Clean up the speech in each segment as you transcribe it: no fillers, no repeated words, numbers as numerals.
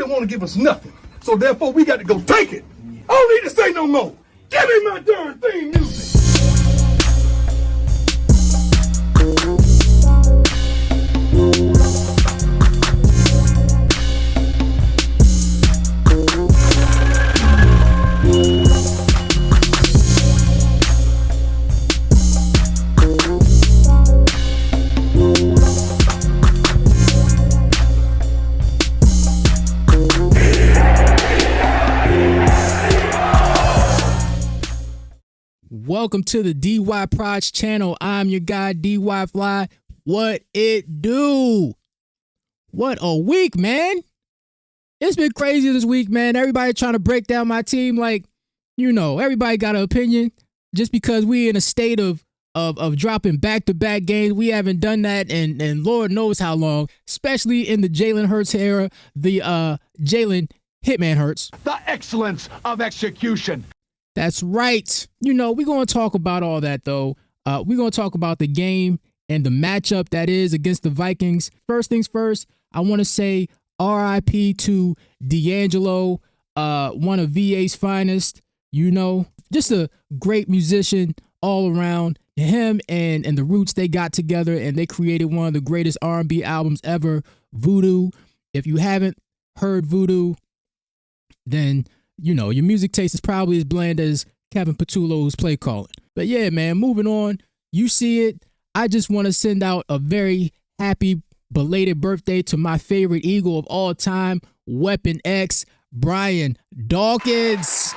didn't want to give us nothing. So therefore, we got to go take it. I don't need to say no more. Give me my darn theme music. Welcome to the DY Proj channel. I'm your guy, DY Fly. What it do? What a week, man. It's been crazy this week, man. Everybody trying to break down my team like, everybody got an opinion. Just because we in a state of dropping back-to-back games. We haven't done that and Lord knows how long, especially in the Jalen Hurts era, the Jalen Hitman Hurts. The excellence of execution. That's right. We're going to talk about all that, though. We're going to talk about the game and the matchup that is against the Vikings. First things first, I want to say RIP to D'Angelo, one of VA's finest, just a great musician all around. Him and the Roots, they got together and they created one of the greatest R&B albums ever, Voodoo. If you haven't heard Voodoo, then your music taste is probably as bland as Kevin Patullo's play calling. But yeah, man, moving on. You see it. I just want to send out a very happy belated birthday to my favorite Eagle of all time, Weapon X, Brian Dawkins.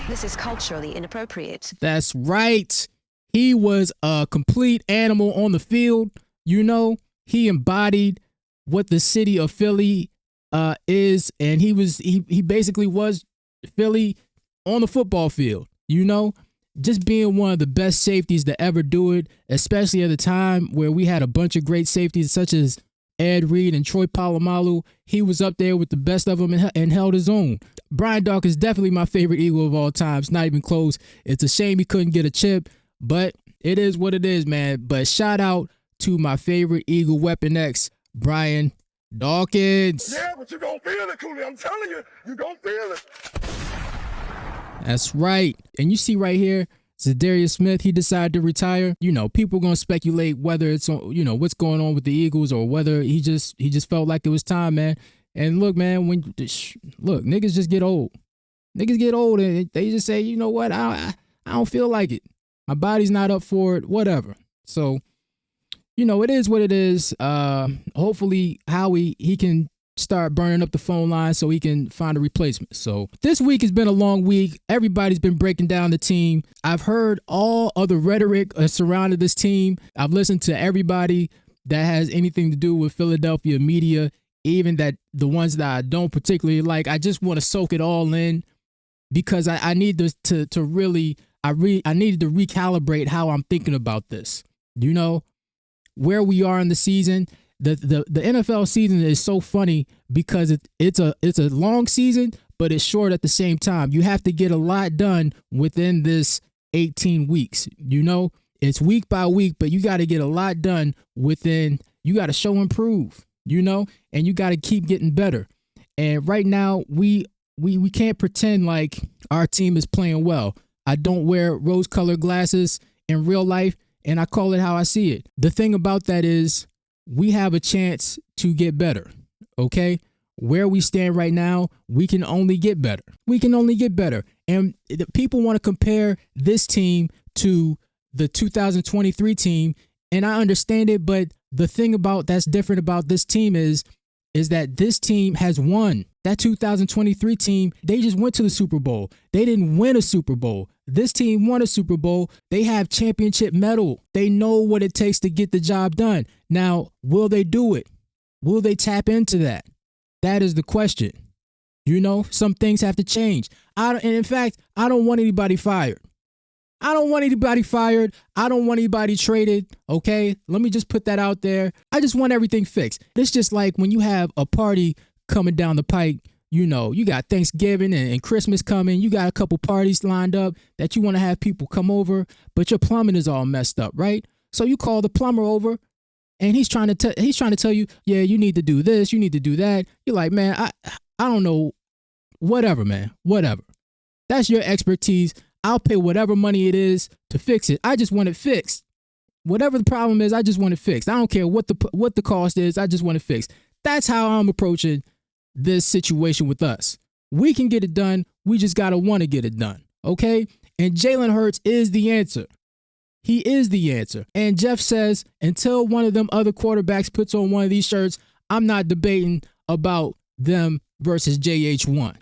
This is culturally inappropriate. That's right. He was a complete animal on the field. He embodied what the city of Philly is, and he basically was Philly on the football field, just being one of the best safeties to ever do it, especially at a time where we had a bunch of great safeties such as Ed Reed and Troy Polamalu. He was up there with the best of them and held his own. Brian Dawkins is definitely my favorite Eagle of all time. It's not even close. It's a shame he couldn't get a chip, but it is what it is, man. But shout out to my favorite Eagle, Weapon X, Brian Dawkins. Yeah, but you're going to feel it, Cooley. I'm telling you, you're going to feel it. That's right. And you see right here, Zadarius Smith, he decided to retire. People are going to speculate whether it's, what's going on with the Eagles or whether he just felt like it was time, man. And look, man, niggas just get old. Niggas get old and they just say, you know what, I don't feel like it. My body's not up for it, whatever. So, it is what it is. Hopefully Howie, he can start burning up the phone line so he can find a replacement. So this week has been a long week. Everybody's been breaking down the team. I've heard all of the rhetoric surrounding this team. I've listened to everybody that has anything to do with Philadelphia media, even the ones that I don't particularly like. I just want to soak it all in because I need to really I needed to recalibrate how I'm thinking about this. Where we are in the season. The NFL season is so funny because it's a long season, but it's short at the same time. You have to get a lot done within this 18 weeks. It's week by week, but you got to get a lot done within. You got to show and prove. And you got to keep getting better. And right now we can't pretend like our team is playing well. I don't wear rose-colored glasses in real life, and I call it how I see it. The thing about that is we have a chance to get better, okay? Where we stand right now, we can only get better. We can only get better. And people want to compare this team to the 2023 team, and I understand it, but the thing that's different about this team is that this team has won. That 2023 team, they just went to the Super Bowl. They didn't win a Super Bowl. This team won a Super Bowl. They have championship medal. They know what it takes to get the job done. Now, will they do it? Will they tap into that? That is the question. Some things have to change. And in fact, I don't want anybody fired. I don't want anybody fired. I don't want anybody traded. Okay, let me just put that out there. I just want everything fixed. It's just like when you have a party coming down the pike, you got Thanksgiving and Christmas coming. You got a couple parties lined up that you want to have people come over, but your plumbing is all messed up, right? So you call the plumber over And he's trying to tell you, yeah, you need to do this, you need to do that. You're like, man, I don't know. Whatever, man. Whatever. That's your expertise. I'll pay whatever money it is to fix it. I just want it fixed. Whatever the problem is, I just want it fixed. I don't care what the cost is. I just want it fixed. That's how I'm approaching this situation with us. We can get it done. We just got to want to get it done. Okay? And Jalen Hurts is the answer. He is the answer. And Jeff says, until one of them other quarterbacks puts on one of these shirts, I'm not debating about them versus JH1.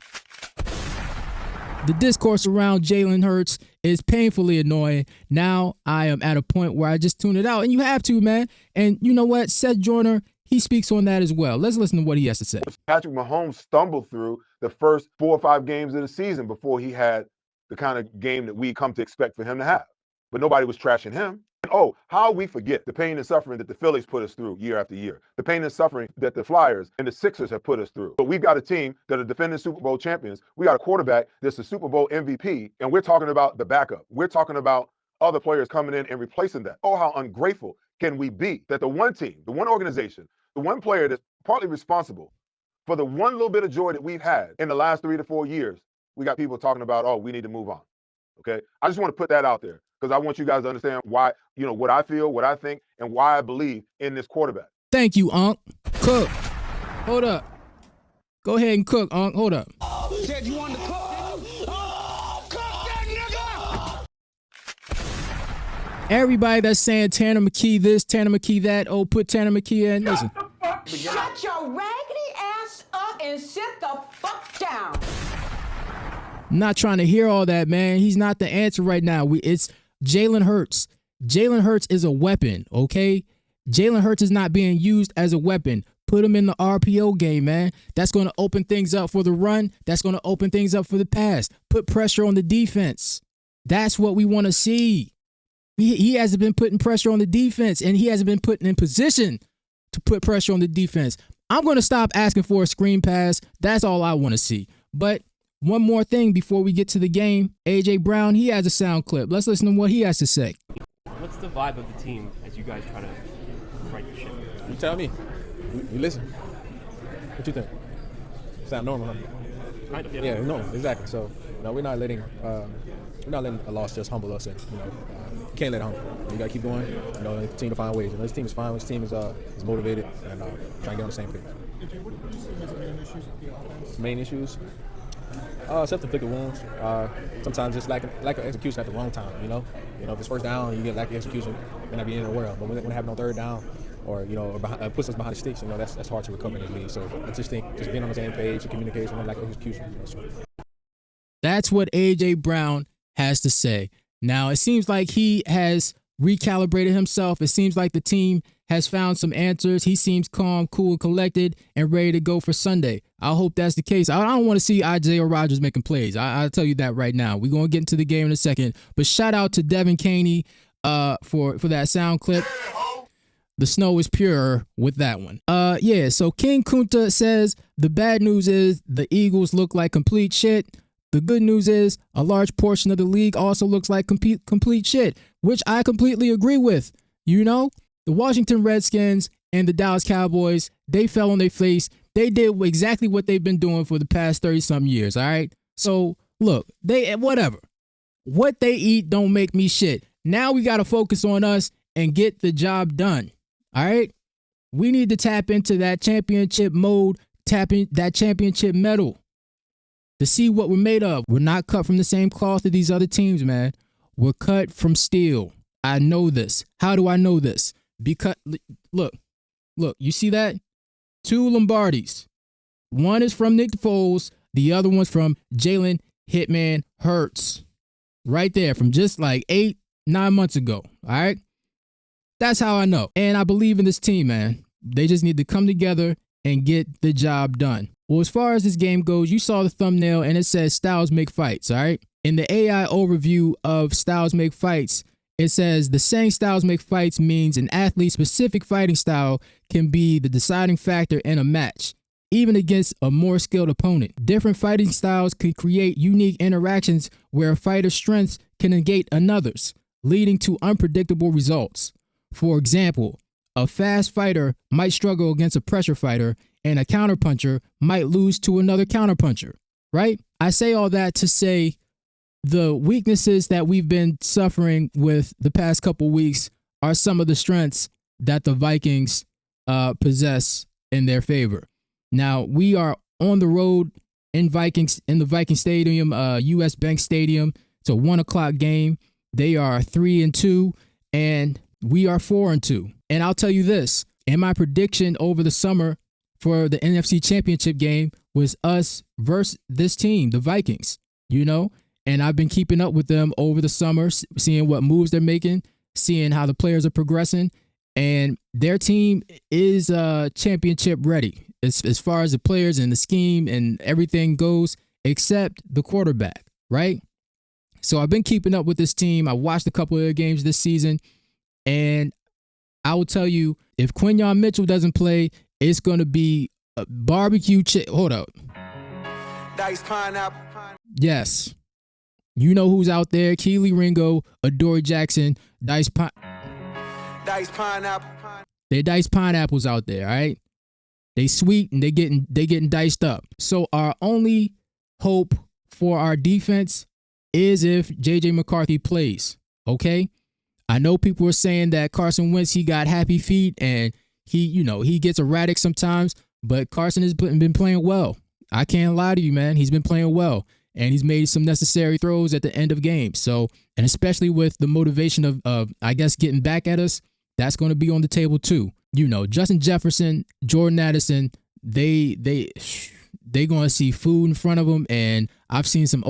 The discourse around Jalen Hurts is painfully annoying. Now I am at a point where I just tune it out. And you have to, man. And you know what? Seth Joyner, he speaks on that as well. Let's listen to what he has to say. Patrick Mahomes stumbled through the first 4 or 5 games of the season before he had the kind of game that we come to expect for him to have. But nobody was trashing him. And oh, how we forget the pain and suffering that the Phillies put us through year after year. The pain and suffering that the Flyers and the Sixers have put us through. But we've got a team that are defending Super Bowl champions. We got a quarterback that's the Super Bowl MVP, and we're talking about the backup. We're talking about other players coming in and replacing that. Oh, how ungrateful can we be that the one team, the one organization, the one player that's partly responsible for the one little bit of joy that we've had in the last 3 to 4 years, we got people talking about, oh, we need to move on. Okay? I just want to put that out there because I want you guys to understand why, what I feel, what I think, and why I believe in this quarterback. Thank you, Unc. Cook. Hold up. Go ahead and cook, Unc. Hold up. Said you wanted to cook, didn't you? Oh, cook that nigga! Everybody that's saying Tanner McKee this, Tanner McKee that, oh, put Tanner McKee in. Listen. Shut your raggedy ass up and sit the fuck down. I'm not trying to hear all that, man. He's not the answer right now. It's Jalen Hurts. Jalen Hurts is a weapon, okay? Jalen Hurts is not being used as a weapon. Put him in the RPO game, man. That's going to open things up for the run. That's going to open things up for the pass. Put pressure on the defense. That's what we want to see. He hasn't been putting pressure on the defense, and he hasn't been put in position to put pressure on the defense. I'm going to stop asking for a screen pass. That's all I want to see. But one more thing before we get to the game. AJ Brown, he has a sound clip. Let's listen to what he has to say. What's the vibe of the team as you guys try to right the ship? You tell me. You listen. What you think? Sound normal, huh? Kind of, Yeah, normal, exactly. So, we're not letting a loss just humble us, and you can't let it humble. We gotta keep going. And continue to find ways. This team is fine. This team is motivated and trying to get on the same page. Main issues. Self-inflicted wounds. Sometimes just lack of execution at the wrong time. If it's first down, you get lack of execution, then I'd be in the world. But when it happens on third down, or puts us behind the sticks, that's hard to recover in this league. So I just think just being on the same page, communication, and lack of execution. That's what AJ Brown has to say. Now it seems like he has recalibrated himself. It seems like the team has found some answers. He seems calm, cool, and collected, and ready to go for Sunday. I hope that's the case. I don't want to see Isaiah Rodgers making plays. I'll tell you that right now. We're going to get into the game in a second. But shout out to Devin Caney for that sound clip. The snow is pure with that one. So King Kunta says the bad news is the Eagles look like complete shit. The good news is a large portion of the league also looks like complete shit, which I completely agree with. The Washington Redskins and the Dallas Cowboys, they fell on their face. They did exactly what they've been doing for the past 30-something years, all right? So, look, whatever. What they eat don't make me shit. Now we got to focus on us and get the job done, all right? We need to tap into that championship mode, that championship medal to see what we're made of. We're not cut from the same cloth as these other teams, man. We're cut from steel. I know this. How do I know this? Because, look, you see that? 2 Lombardis. One is from Nick Foles. The other one's from Jalen Hitman Hurts. Right there from just like 8-9 months ago. All right? That's how I know. And I believe in this team, man. They just need to come together and get the job done. Well, as far as this game goes, you saw the thumbnail and it says styles make fights, all right? In the AI overview of styles make fights, it says the saying styles make fights means an athlete's specific fighting style can be the deciding factor in a match, even against a more skilled opponent. Different fighting styles can create unique interactions where a fighter's strengths can negate another's, leading to unpredictable results. For example, a fast fighter might struggle against a pressure fighter, and a counterpuncher might lose to another counterpuncher, right? I say all that to say the weaknesses that we've been suffering with the past couple weeks are some of the strengths that the Vikings possess in their favor. Now, we are on the road in the Viking Stadium, US Bank Stadium. It's a 1:00 game. They are 3-2, and we are 4-2. And I'll tell you this, in my prediction over the summer for the NFC Championship game was us versus this team, the Vikings, and I've been keeping up with them over the summer, seeing what moves they're making, seeing how the players are progressing, and their team is championship ready as far as the players and the scheme and everything goes, except the quarterback, right? So I've been keeping up with this team. I watched a couple of their games this season, and I will tell you, if Quinyon Mitchell doesn't play, it's going to be a barbecue Hold up. Dice pineapple. Yes. You know who's out there. Keely Ringo, Adoree Jackson, Dice pineapple. They're Dice Pineapples out there, all right? They sweet and they getting diced up. So our only hope for our defense is if J.J. McCarthy plays, okay? I know people are saying that Carson Wentz, he got happy feet and he gets erratic sometimes, but Carson has been playing well. I can't lie to you, man. He's been playing well, and he's made some necessary throws at the end of games. So, and especially with the motivation of I guess, getting back at us, that's going to be on the table too. Justin Jefferson, Jordan Addison, they going to see food in front of them, and I've seen some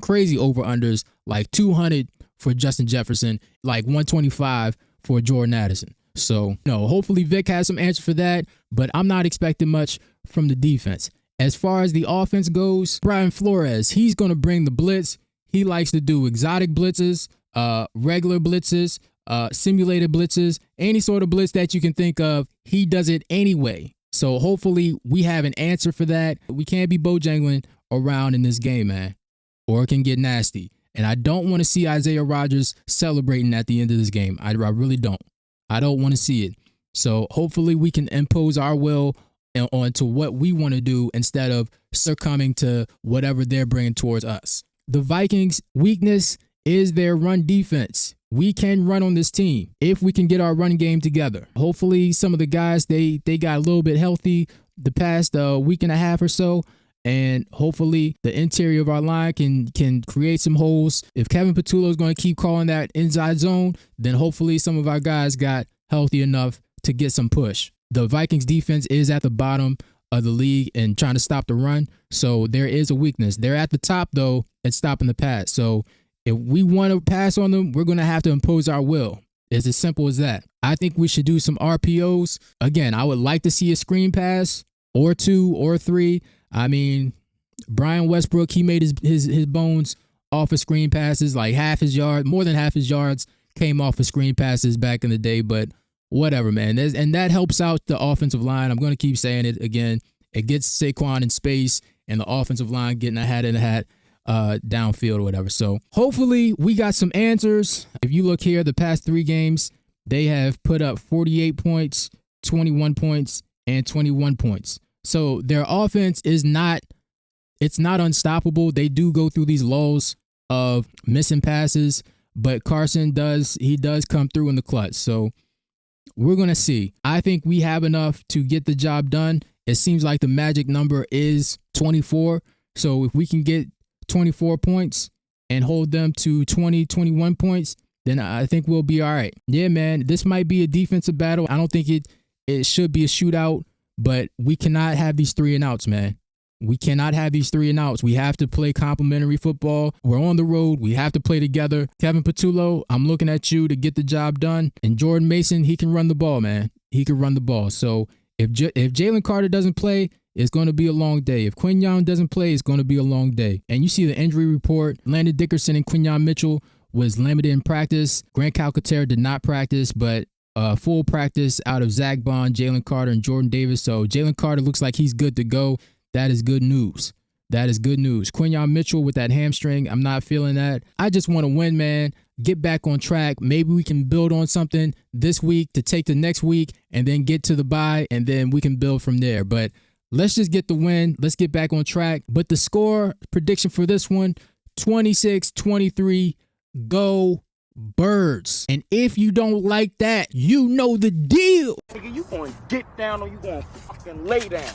crazy over-unders, like 200 for Justin Jefferson, like 125 for Jordan Addison. So, hopefully Vic has some answer for that, but I'm not expecting much from the defense. As far as the offense goes, Brian Flores, he's going to bring the blitz. He likes to do exotic blitzes, regular blitzes, simulated blitzes, any sort of blitz that you can think of. He does it anyway. So hopefully we have an answer for that. We can't be bojangling around in this game, man, or it can get nasty. And I don't want to see Isaiah Rodgers celebrating at the end of this game. I really don't. I don't want to see it. So hopefully we can impose our will onto what we want to do instead of succumbing to whatever they're bringing towards us. The Vikings' weakness is their run defense. We can run on this team if we can get our run game together. Hopefully some of the guys, they got a little bit healthy the past week and a half or so, and hopefully the interior of our line can create some holes. If Kevin Patullo is going to keep calling that inside zone, then hopefully some of our guys got healthy enough to get some push. The Vikings defense is at the bottom of the league and trying to stop the run, so there is a weakness. They're at the top, though, at stopping the pass. So if we want to pass on them, we're going to have to impose our will. It's as simple as that. I think we should do some RPOs. Again, I would like to see a screen pass or 2 or 3. I mean, Brian Westbrook, he made his bones off of screen passes, like more than half his yards came off of screen passes back in the day, but whatever, man. And that helps out the offensive line. I'm going to keep saying it again. It gets Saquon in space and the offensive line getting a hat in a hat downfield or whatever. So hopefully we got some answers. If you look here, the past 3 games, they have put up 48 points, 21 points, and 21 points. So their offense it's not unstoppable. They do go through these lulls of missing passes, but Carson does come through in the clutch. So we're going to see. I think we have enough to get the job done. It seems like the magic number is 24. So if we can get 24 points and hold them to 21 points, then I think we'll be all right. Yeah, man, this might be a defensive battle. I don't think it should be a shootout, but we cannot have these 3 and outs, man. We cannot have these 3 and outs. We have to play complementary football. We're on the road. We have to play together. Kevin Patullo, I'm looking at you to get the job done. And Jordan Mason, he can run the ball, man. He can run the ball. So if Jalencarter doesn't play, it's going to be a long day. If Quinyon doesn't play, it's going to be a long day. And you see the injury report. Landon Dickerson and Quinyon Mitchell was limited in practice. Grant Calcaterra did not practice, but full practice out of Zach Bond, Jalen Carter, and Jordan Davis. So Jalen Carter looks like he's good to go. That is good news. that is good news. Quinyon Mitchell with that hamstring, I'm not feeling that. I just want to win, man. Get back on track. Maybe we can build on something this week to take the next week and then get to the bye, and then we can build from there. But let's just get the win. Let's get back on track. But the score prediction for this one, 26-23, go Birds. And if you don't like that, you know the deal. Nigga, you gonna get down or you gonna fucking lay down.